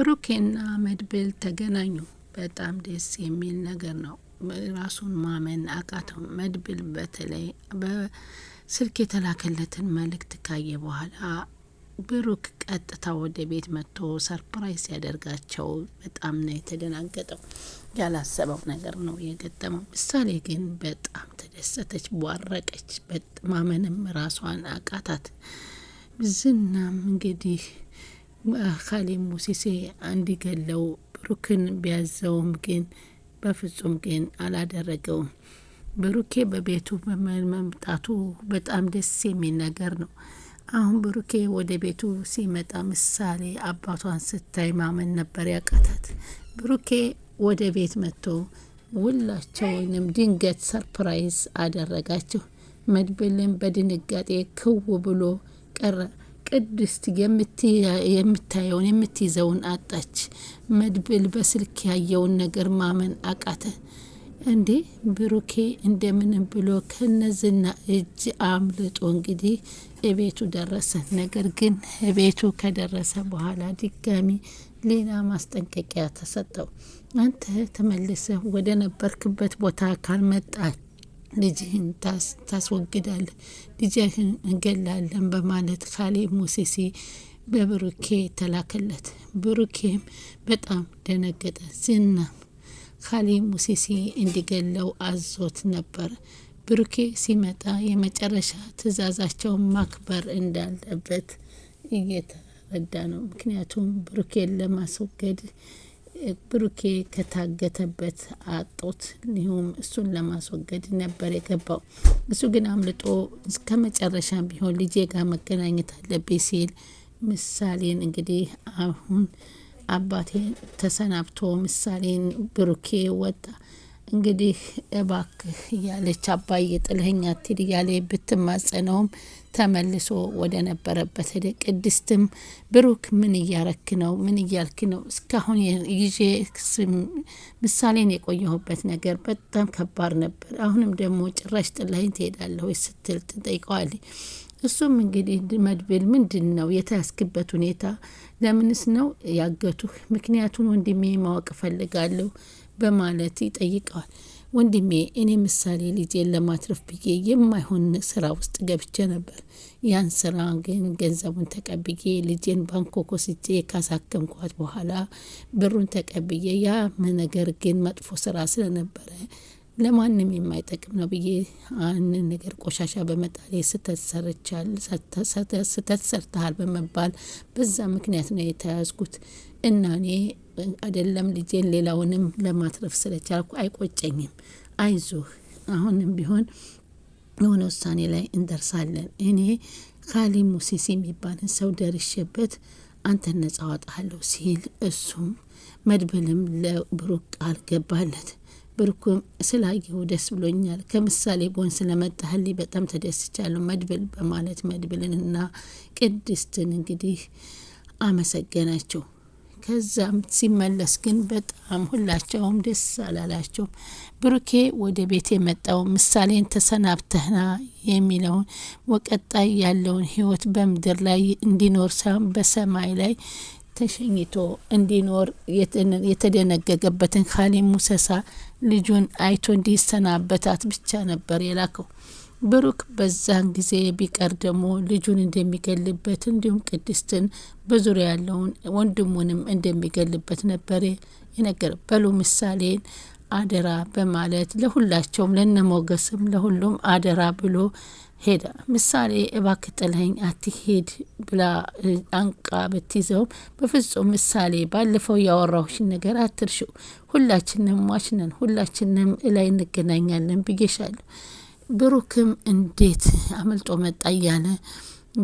ብሩኬና መድብል ተገናኙ። በጣም ደስ የሚል ነገር ነው። ራሱን ማመን አቃተው። መድብል በተለይ በስልክ የተላከለትን መልእክት ካየ በኋላ ብሩክ ቀጥታ ወደ ቤት መጥቶ ሰርፕራይዝ ያደርጋቸው በጣም ነው የተደናገጠው። ያላሰበው ነገር ነው የገጠመው። ምሳሌ ግን በጣም ተደሰተች፣ ቧረቀች። ማመንም ራሷን አቃታት። ዝናም እንግዲህ ካሌብ ሙሲሴ እንዲገለው ብሩክን ቢያዘውም ግን በፍጹም ግን አላደረገውም። ብሩኬ በቤቱ በመምጣቱ በጣም ደስ የሚል ነገር ነው። አሁን ብሩኬ ወደ ቤቱ ሲመጣ ምሳሌ አባቷን ስታይ ማመን ነበር ያቃታት። ብሩኬ ወደ ቤት መጥቶ ሁላቸውንም ድንገት ሰርፕራይዝ አደረጋቸው። መድብልን በድንጋጤ ክው ብሎ ቀረ። ቅድስት የምታየውን የምትይዘውን አጣች። መድብል በስልክ ያየውን ነገር ማመን አቃተ። እንዴ ብሩኬ እንደምንም ብሎ ከነዝና እጅ አምልጦ እንግዲህ እቤቱ ደረሰ። ነገር ግን እቤቱ ከደረሰ በኋላ ድጋሚ ሌላ ማስጠንቀቂያ ተሰጠው። አንተ ተመልሰህ ወደ ነበርክበት ቦታ ካልመጣ ልጅህን ታስወግዳለህ፣ ልጅህን እንገላለን በማለት ካሌብ ሙሲሴ በብሩኬ ተላከለት። ብሩኬም በጣም ደነገጠ። ዝናም ካሌብ ሙሲሴ እንዲገለው አዞት ነበር። ብሩኬ ሲመጣ የመጨረሻ ትዕዛዛቸውን ማክበር እንዳለበት እየተረዳ ነው። ምክንያቱም ብሩኬን ለማስወገድ ብሩኬ ከታገተበት አጦት እንዲሁም እሱን ለማስወገድ ነበር የገባው። እሱ ግን አምልጦ እስከ መጨረሻ ቢሆን ልጄ ጋር መገናኘት አለብኝ ሲል ምሳሌን እንግዲህ አሁን አባቴ ተሰናብቶ ምሳሌን ብሩኬ ወጣ። እንግዲህ እባክህ እያለች አባዬ ጥለኸኝ አትሂድ እያለ ብትማጸነውም ተመልሶ ወደ ነበረበት ሄደ። ቅድስትም ብሩክ ምን እያረክ ነው? ምን እያልክ ነው? እስካሁን ይዤ ምሳሌን የቆየሁበት ነገር በጣም ከባድ ነበር። አሁንም ደግሞ ጭራሽ ጥለኸኝ ትሄዳለህ ወይ ስትል ትጠይቀዋለች። እሱም እንግዲህ መድብል ምንድን ነው የተያዝክበት ሁኔታ? ለምንስ ነው ያገቱህ? ምክንያቱን ወንድሜ ማወቅ እፈልጋለሁ በማለት ይጠይቀዋል። ወንድሜ እኔ ምሳሌ ልጄን ለማትረፍ ብዬ የማይሆን ስራ ውስጥ ገብቼ ነበር። ያን ስራ ግን ገንዘቡን ተቀብዬ ልጄን ባንኮክ ወስጄ ካሳከምኳት በኋላ ብሩን ተቀብዬ ያ ነገር ግን መጥፎ ስራ ስለነበረ ለማንም የማይጠቅም ነው ብዬ አንን ነገር ቆሻሻ በመጣሌ ስተት ሰርተሃል በመባል በዛ ምክንያት ነው የተያዝኩት እና እኔ አይደለም ልጄን ሌላውንም ለማትረፍ ስለቻልኩ አይቆጨኝም። አይዞህ፣ አሁንም ቢሆን የሆነ ውሳኔ ላይ እንደርሳለን። እኔ ካሌብ ሙሲሴ የሚባልን ሰው ደርሼበት አንተን ነጻ አወጣለሁ ሲል እሱም መድብልም ለብሩክ ቃል ገባለት። ብሩክም ስላየሁ ደስ ብሎኛል፣ ከምሳሌ ጎን ስለመጣህልኝ በጣም ተደስቻለሁ መድብል በማለት መድብልንና ቅድስትን እንግዲህ አመሰገናቸው። ከዛም ሲመለስ ግን በጣም ሁላቸውም ደስ አላላቸው። ብሩኬ ወደ ቤት የመጣው ምሳሌን ተሰናብተህና የሚለውን ወቀጣይ ያለውን ህይወት በምድር ላይ እንዲኖር ሳይሆን በሰማይ ላይ ተሸኝቶ እንዲኖር የተደነገገበትን ካሌብ ሙሲሴ ልጁን አይቶ እንዲሰናበታት ብቻ ነበር የላከው። ብሩክ በዛን ጊዜ ቢቀር ደግሞ ልጁን እንደሚገልበት እንዲሁም ቅድስትን በዙሪያ ያለውን ወንድሙንም እንደሚገልበት ነበር የነገረ። በሉ ምሳሌን አደራ በማለት ለሁላቸውም ለነሞገስም ለሁሉም አደራ ብሎ ሄዳ። ምሳሌ እባክህ ጥለኸኝ አትሄድ ብላ አንቃ ብትይዘውም በፍጹም ምሳሌ ባለፈው ያወራሁሽን ነገር አትርሺው፣ ሁላችንም ሟች ነን፣ ሁላችንም እላይ እንገናኛለን ብዬሻለሁ። ብሩክም እንዴት አመልጦ መጣ እያለ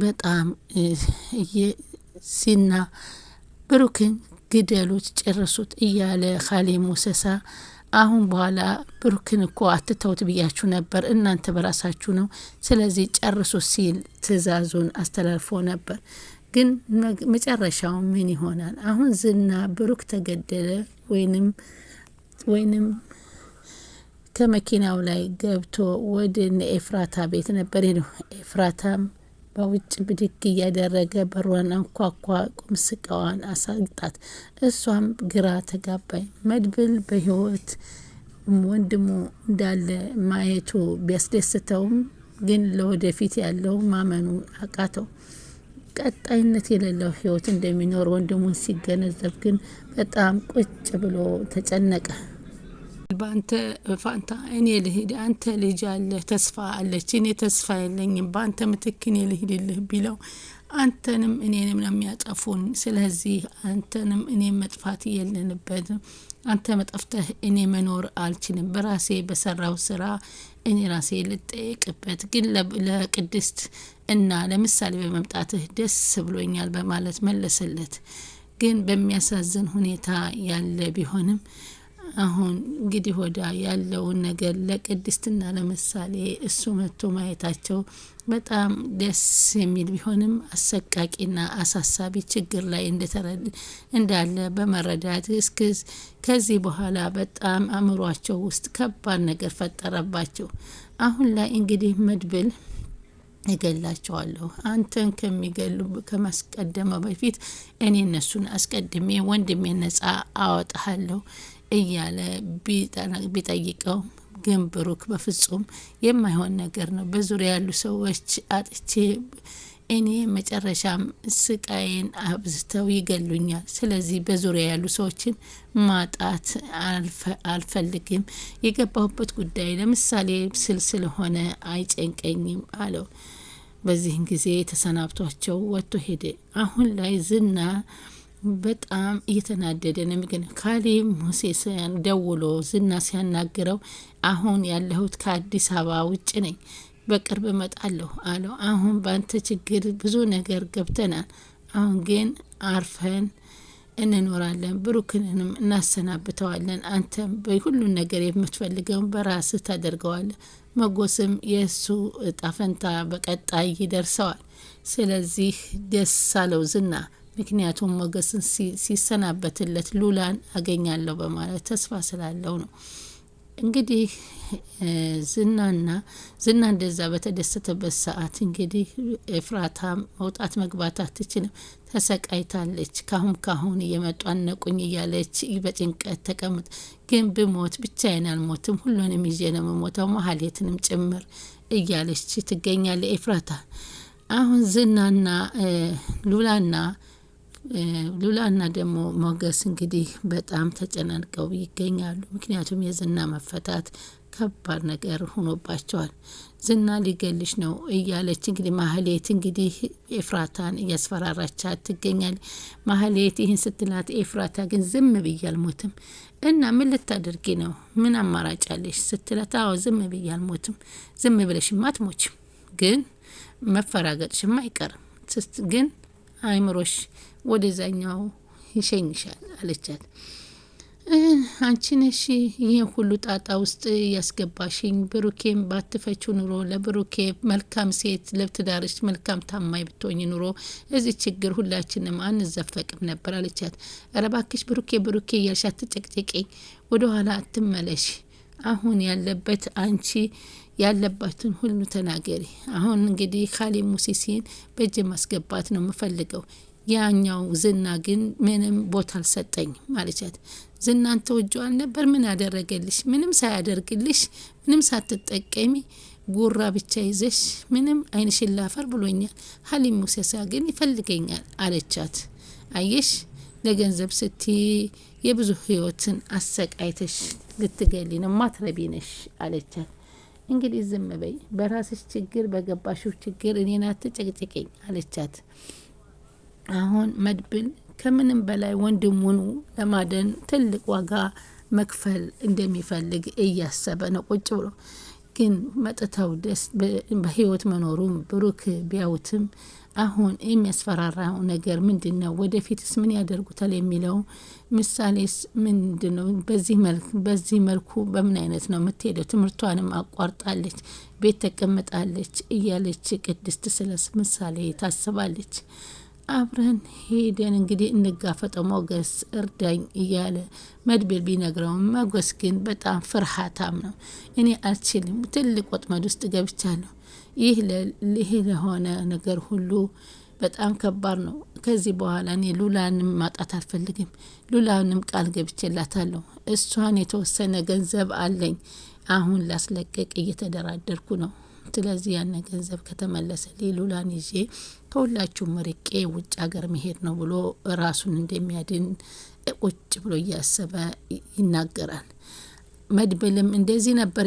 በጣም ሲና ብሩክን ግደሉት ጨርሱት እያለ ካሌብ ሙሲሴ አሁን በኋላ ብሩክን እኮ አትተውት ብያችሁ ነበር፣ እናንተ በራሳችሁ ነው፣ ስለዚህ ጨርሱ ሲል ትዕዛዙን አስተላልፎ ነበር። ግን መጨረሻው ምን ይሆናል? አሁን ዝና ብሩክ ተገደለ ወይንም ከመኪናው ላይ ገብቶ ወደ ኤፍራታ ቤት ነበር ሄደው። ኤፍራታም በውጭ ብድግ እያደረገ በሯን አንኳኳ። ቁም ስቃዋን አሳጣት። እሷም ግራ ተጋባይ። መድብል በህይወት ወንድሙ እንዳለ ማየቱ ቢያስደስተውም ግን ለወደፊት ያለው ማመኑ አቃተው። ቀጣይነት የሌለው ህይወት እንደሚኖር ወንድሙን ሲገነዘብ ግን በጣም ቁጭ ብሎ ተጨነቀ። በአንተ ፋንታ እኔ ልሂድ፣ አንተ ልጅ አለ፣ ተስፋ አለች፣ እኔ ተስፋ የለኝም፣ በአንተ ምትክ እኔ ልሂድልህ ቢለው አንተንም እኔንም ነው የሚያጠፉን። ስለዚህ አንተንም እኔም መጥፋት የለንበትም። አንተ መጠፍተህ እኔ መኖር አልችልም። በራሴ በሰራው ስራ እኔ ራሴ ልጠየቅበት። ግን ለቅድስት እና ለምሳሌ በመምጣትህ ደስ ብሎኛል በማለት መለሰለት። ግን በሚያሳዝን ሁኔታ ያለ ቢሆንም አሁን እንግዲህ ወዳ ያለውን ነገር ለቅድስትና ለምሳሌ እሱ መጥቶ ማየታቸው በጣም ደስ የሚል ቢሆንም አሰቃቂና አሳሳቢ ችግር ላይ እንዳለ በመረዳት ከዚህ በኋላ በጣም አእምሯቸው ውስጥ ከባድ ነገር ፈጠረባቸው። አሁን ላይ እንግዲህ መድብል እገላቸዋለሁ፣ አንተን ከሚገሉ ከማስቀደመ በፊት እኔ እነሱን አስቀድሜ ወንድሜ ነጻ አወጣሃለሁ እያለ ቢጠይቀው ግን ብሩክ በፍጹም የማይሆን ነገር ነው፣ በዙሪያ ያሉ ሰዎች አጥቼ እኔ መጨረሻም ስቃይን አብዝተው ይገሉኛል። ስለዚህ በዙሪያ ያሉ ሰዎችን ማጣት አልፈልግም። የገባሁበት ጉዳይ ለምሳሌ ስለሆነ አይጨንቀኝም አለው። በዚህን ጊዜ ተሰናብቷቸው ወጥቶ ሄደ። አሁን ላይ ዝና በጣም እየተናደደ ነው የሚገኘው። ካሌብ ሙሴሳን ደውሎ ዝና ሲያናግረው አሁን ያለሁት ከአዲስ አበባ ውጭ ነኝ፣ በቅርብ እመጣለሁ አለው። አሁን በአንተ ችግር ብዙ ነገር ገብተናል። አሁን ግን አርፈን እንኖራለን፣ ብሩክንንም እናሰናብተዋለን። አንተም በሁሉን ነገር የምትፈልገውን በራስህ ታደርገዋለህ። መጎስም የእሱ እጣ ፈንታ በቀጣይ ይደርሰዋል። ስለዚህ ደስ አለው ዝና። ምክንያቱም ሞገስን ሲሰናበትለት ሉላን አገኛለሁ በማለት ተስፋ ስላለው ነው። እንግዲህ ዝና እንደዛ በተደሰተበት ሰዓት እንግዲህ ኤፍራታ መውጣት መግባት አትችልም፣ ተሰቃይታለች። ካሁን እየመጡ አነቁኝ እያለች በጭንቀት ተቀምጥ። ግን ብሞት ብቻዬን አልሞትም፣ ሁሉንም ይዤ ነው የምሞተው፣ መሀሌትንም ጭምር እያለች ትገኛለች ኤፍራታ። አሁን ዝናና ሉላና ደግሞ ሞገስ እንግዲህ በጣም ተጨናንቀው ይገኛሉ። ምክንያቱም የዝና መፈታት ከባድ ነገር ሆኖባቸዋል። ዝና ሊገልሽ ነው እያለች እንግዲህ ማህሌት እንግዲህ ኤፍራታን እያስፈራራቻት ትገኛል። ማህሌት ይህን ስትላት ኤፍራታ ግን ዝም ብዬ አልሞትም እና ምን ልታደርጊ ነው? ምን አማራጭ አለሽ? ስትላት አዎ ዝም ብዬ አልሞትም። ዝም ብለሽማ አትሞችም፣ ግን መፈራገጥሽማ አይቀርም። ግን አይምሮሽ ወደዛኛው ይሸኝሻል አለቻት። አንቺ ነሽ ይህን ሁሉ ጣጣ ውስጥ ያስገባሽኝ። ብሩኬም ባትፈችው ኑሮ ለብሩኬ መልካም ሴት ለትዳርሽ መልካም ታማኝ ብትሆኝ ኑሮ እዚህ ችግር ሁላችንም አንዘፈቅም ነበር አለቻት። ኧረ እባክሽ ብሩኬ እያልሽ አትጨቅጨቂኝ፣ ወደኋላ አትመለሽ። አሁን ያለበት አንቺ ያለባትን ሁሉ ተናገሪ። አሁን እንግዲህ ካሌብ ሙሴሲን በእጅ ማስገባት ነው የምፈልገው። ያኛው ዝና ግን ምንም ቦታ አልሰጠኝም ማለቻት። ዝናን ተወጇል ነበር። ምን ያደረገልሽ? ምንም ሳያደርግልሽ፣ ምንም ሳትጠቀሚ ጉራ ብቻ ይዘሽ ምንም አይንሽን ላፈር ብሎኛል። ካሌብ ሙሴሳ ግን ይፈልገኛል አለቻት። አየሽ ለገንዘብ ስቲ የብዙ ህይወትን አሰቃይተሽ ልትገሊ ነው፣ ማትረቢ ነሽ አለቻት። እንግዲህ ዝም በይ፣ በራስሽ ችግር በገባሽው ችግር እኔን አትጨቅጭቂኝ አለቻት። አሁን መድብል ከምንም በላይ ወንድሙን ለማደን ትልቅ ዋጋ መክፈል እንደሚፈልግ እያሰበ ነው ቁጭ ብሎ። ግን መጥተው ደስ በህይወት መኖሩም ብሩክ ቢያውትም አሁን የሚያስፈራራው ነገር ምንድነው? ወደፊትስ ምን ያደርጉታል የሚለው ምሳሌስ ምንድነው? በዚህ መልኩ በምን አይነት ነው የምትሄደው? ትምህርቷንም አቋርጣለች፣ ቤት ተቀምጣለች እያለች ቅድስት ስለ ምሳሌ ታስባለች። አብረን ሄደን እንግዲህ እንጋፈጠው ሞገስ እርዳኝ እያለ መድብል ቢነግረውም ሞገስ ግን በጣም ፍርሃታም ነው። እኔ አልችልም፣ ትልቅ ወጥመድ ውስጥ ገብቻለሁ። ይህ ለሆነ ነገር ሁሉ በጣም ከባድ ነው። ከዚህ በኋላ እኔ ሉላንም ማጣት አልፈልግም። ሉላንም ቃል ገብቼላታለሁ። እሷን የተወሰነ ገንዘብ አለኝ አሁን ላስለቀቅ እየተደራደርኩ ነው። ስለዚህ ያን ገንዘብ ከተመለሰ ሉላን ይዤ ከሁላችሁም ርቄ ውጭ ሀገር መሄድ ነው ብሎ ራሱን እንደሚያድን ቁጭ ብሎ እያሰበ ይናገራል። መድብልም እንደዚህ ነበር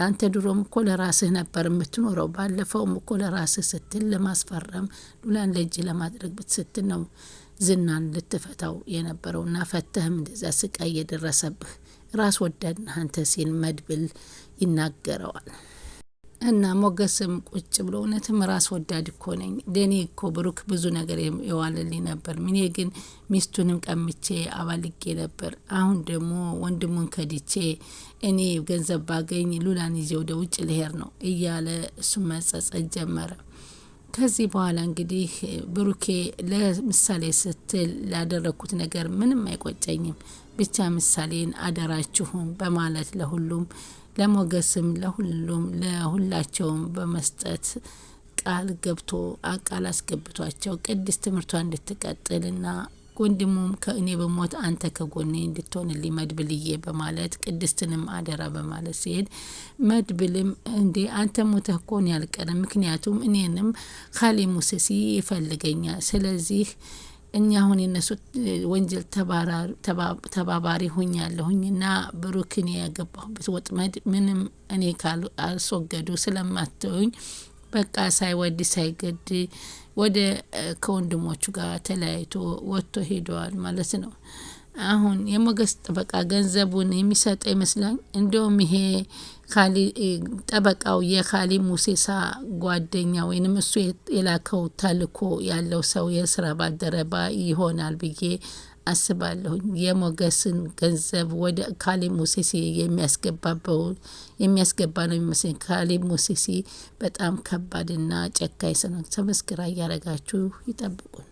አንተ ድሮም እኮ ለራስህ ነበር የምትኖረው። ባለፈውም እኮ ለራስህ ስትል ለማስፈረም ሉላን ለእጅ ለማድረግ ስትል ነው ዝናን ልትፈታው የነበረውና ፈተህም እንደዛ ስቃይ እየደረሰብህ ራስ ወዳድ ነህ አንተ ሲል መድብል ይናገረዋል። እና ሞገስም ቁጭ ብሎ እውነትም ራስ ወዳድ እኮ ነኝ፣ ደኔ እኮ ብሩክ ብዙ ነገር የዋለልኝ ነበር። እኔ ግን ሚስቱንም ቀምቼ አባልጌ ነበር። አሁን ደግሞ ወንድሙን ከድቼ እኔ ገንዘብ ባገኝ ሉላን ይዤ ወደ ውጭ ልሄድ ነው እያለ እሱ መጸጸት ጀመረ። ከዚህ በኋላ እንግዲህ ብሩኬ ለምሳሌ ስትል ላደረኩት ነገር ምንም አይቆጨኝም፣ ብቻ ምሳሌን አደራችሁን በማለት ለሁሉም ለሞገስም ለሁላቸውም በመስጠት ቃል አስገብቷቸው ቅድስት ትምህርቷን እንድትቀጥልና ወንድሙም ከእኔ በሞት አንተ ከጎኔ እንድትሆንልኝ መድብልዬ በማለት ቅድስትንም አደራ በማለት ሲሄድ መድብልም እንዴ አንተ ሞተህ እኮ ነው ያልቀረም፣ ምክንያቱም እኔንም ካሊ ሙሴሲ ይፈልገኛል። ስለዚህ እኛ አሁን የነሱ ወንጀል ተባባሪ ሆኛለሁኝና ብሩክን ያገባሁበት ወጥመድ ምንም እኔ ካልአስወገዱ ስለማትውኝ በቃ ሳይወድ ሳይገድ ወደ ከወንድሞቹ ጋር ተለያይቶ ወጥቶ ሄደዋል ማለት ነው። አሁን የሞገስ ጠበቃ ገንዘቡን የሚሰጠ ይመስላል። እንደውም ይሄ ጠበቃው የካሊ ሙሴሳ ጓደኛ ወይንም እሱ የላከው ተልኮ ያለው ሰው የስራ ባልደረባ ይሆናል ብዬ አስባለሁኝ። የሞገስን ገንዘብ ወደ ካሊ ሙሴሲ የሚያስገባ ነው የሚመስለኝ። ካሊ ሙሴሲ በጣም ከባድና ጨካኝ ሰው ነው። ሰብስክራይብ ያረጋችሁ ይጠብቁን።